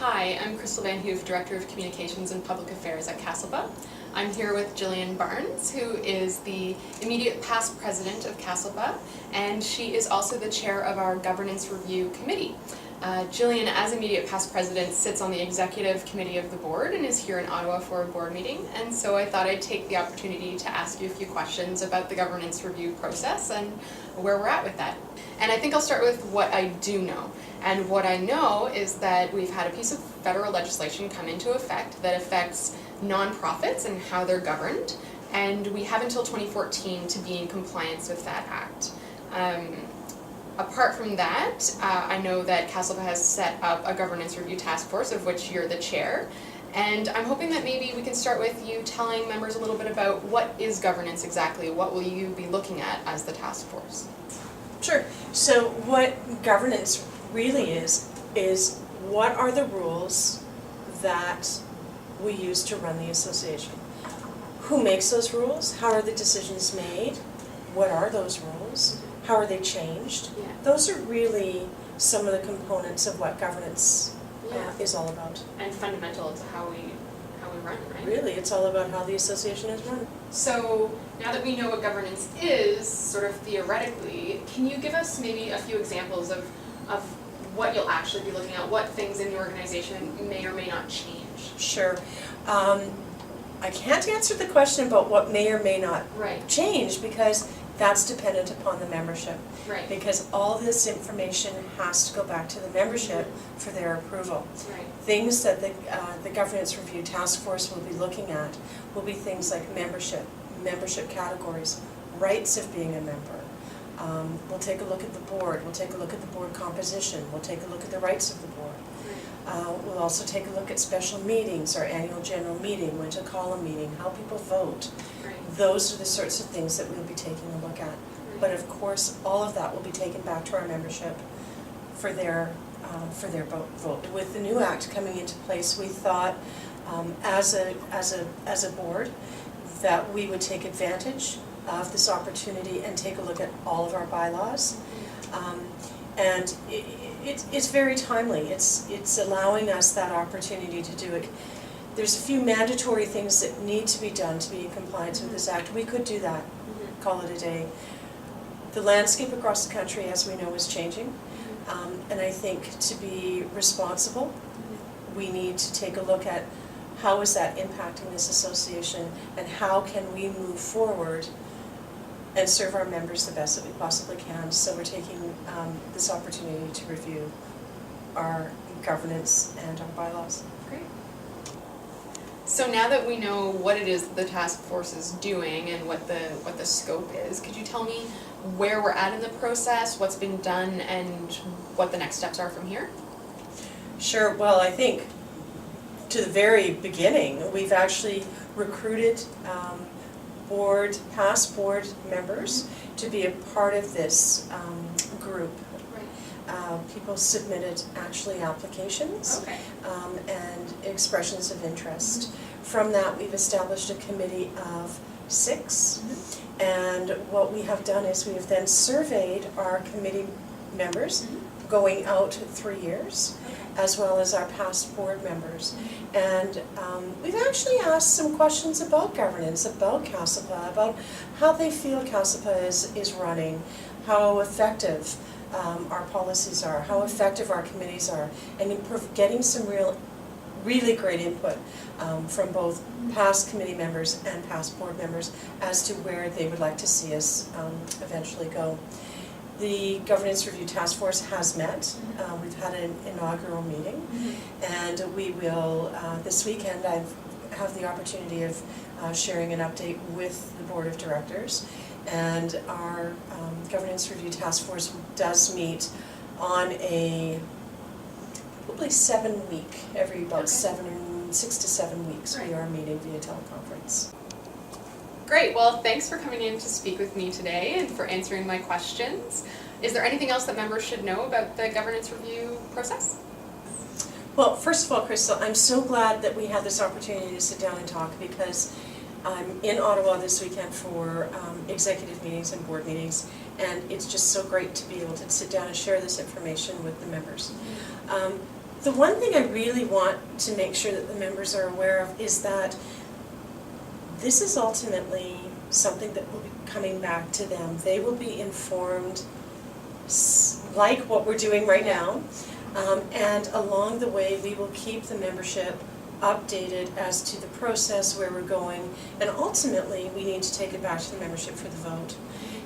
Hi, I'm Krystle van Hoof, Director of Communications and Public Affairs at CASLPA. I'm here with Gillian Barnes, who is the immediate past president of CASLPA, and she is also the chair of our Governance Review Committee. Gillian, as immediate past president, sits on the executive committee of the board and is here in Ottawa for a board meeting, and so I thought I'd take the opportunity to ask you a few questions about the governance review process and where we're at with that. And I think I'll start with what I do know. And what I know is that we've had a piece of federal legislation come into effect that affects nonprofits and how they're governed, and we have until 2014 to be in compliance with that act. Apart from that, I know that CASLPA has set up a governance review task force, of which you're the chair, and I'm hoping that maybe we can start with you telling members a little bit about what is governance exactly. What will you be looking at as the task force? Sure. So what governance really is what are the rules that we use to run the association? Who makes those rules? How are the decisions made? What are those rules? How are they changed? Yeah. Those are really some of the components of what governance is all about. And fundamental to how we run, right? Really, it's all about how the association is run. So now that we know what governance is, sort of theoretically, can you give us maybe a few examples of what you'll actually be looking at, what things in the organization may or may not change? Sure. I can't answer the question about what may or may not change because that's dependent upon the membership. Right. Because all this information has to go back to the membership for their approval. Right. Things that the Governance Review Task Force will be looking at will be things like membership categories, rights of being a member. We'll take a look at the board, we'll take a look at the board composition, we'll take a look at the rights of the board. We'll also take a look at special meetings, our annual general meeting, when to call a meeting, how people vote. Right. Those are the sorts of things that we'll be taking a look at. Right. But of course, all of that will be taken back to our membership for their vote. With the new act coming into place, we thought as a board that we would take advantage of this opportunity and take a look at all of our bylaws. And it's very timely. It's allowing us that opportunity to do it. There's a few mandatory things that need to be done to be in compliance with this act. We could do that, call it a day. The landscape across the country, as we know, is changing. And I think to be responsible, we need to take a look at how is that impacting this association and how can we move forward and serve our members the best that we possibly can. So we're taking this opportunity to review our governance and our bylaws. Great. So now that we know what it is the task force is doing and what the scope is, could you tell me where we're at in the process, what's been done, and what the next steps are from here? Sure. Well, I think to the very beginning, we've actually recruited past board members to be a part of this group. Right. People submitted actually applications and expressions of interest. From that, we've established a committee of 6, and what we have done is we have then surveyed our committee members going out 3 years, as well as our past board members. And we've actually asked some questions about governance, about CASLPA, about how they feel CASLPA is running, how effective our policies are, how effective our committees are, and getting some really great input from both past committee members and past board members as to where they would like to see us eventually go. The Governance Review Task Force has met. We've had an inaugural meeting, and we will, this weekend, I have the opportunity of sharing an update with the Board of Directors, and our Governance Review Task Force does meet on a probably 7-week, every about 6 to 7 weeks, we are meeting via teleconference. Great, well thanks for coming in to speak with me today and for answering my questions. Is there anything else that members should know about the governance review process? Well, first of all, Krystle, I'm so glad that we had this opportunity to sit down and talk because I'm in Ottawa this weekend for executive meetings and board meetings, and it's just so great to be able to sit down and share this information with the members. The one thing I really want to make sure that the members are aware of is that this is ultimately something that will be coming back to them. They will be informed like what we're doing right now, and along the way we will keep the membership updated as to the process, where we're going, and ultimately we need to take it back to the membership for the vote.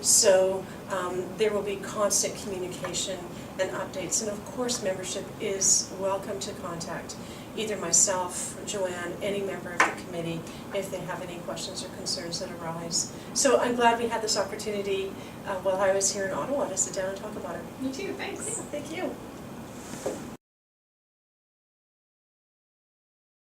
So there will be constant communication and updates, and of course membership is welcome to contact either myself, Joanne, any member of the committee if they have any questions or concerns that arise. So I'm glad we had this opportunity while I was here in Ottawa to sit down and talk about it. Me too, thanks. Yeah, thank you.